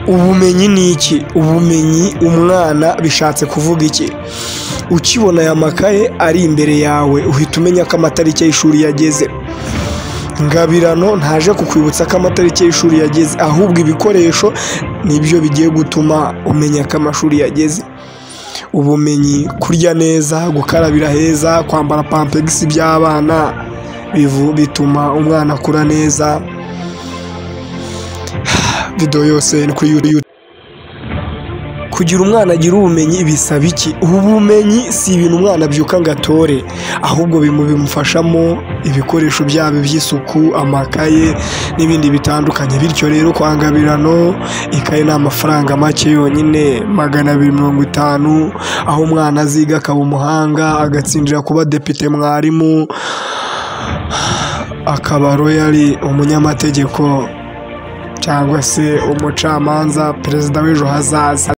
Ubumenyi ni iki? Ubumenyi umwana bishatse kuvuga iki? Ukibona aya makaye ari imbere yawe uhita umenya ko amatariki y'ishuri yageze. Ngabirano ntaje kukwibutsa ko amatariki y'ishuri yageze, ahubwo ibikoresho nibyo bigiye gutuma umenya ko amashuri yageze. Ubumenyi, kurya neza, gukarabira heza, kwambara pampegisi by'abana bituma umwana akura neza. Video yose ni kuri YouTube. Kugira umwana agira ubumenyi bisaba iki? Ubumenyi si ibintu umwana abyuka ngo atore, ahubwo bimufashamo ibikoresho byabo by'isuku, amakaye n'ibindi bitandukanye. Bityo rero kwa Ngabirano ikaye ni amafaranga make yonyine 250, aho umwana aziga akaba umuhanga, agatsindira kuba depite mwarimu, akaba royali umunyamategeko cyangwa se umucamanza, perezida w'ejo hazaza.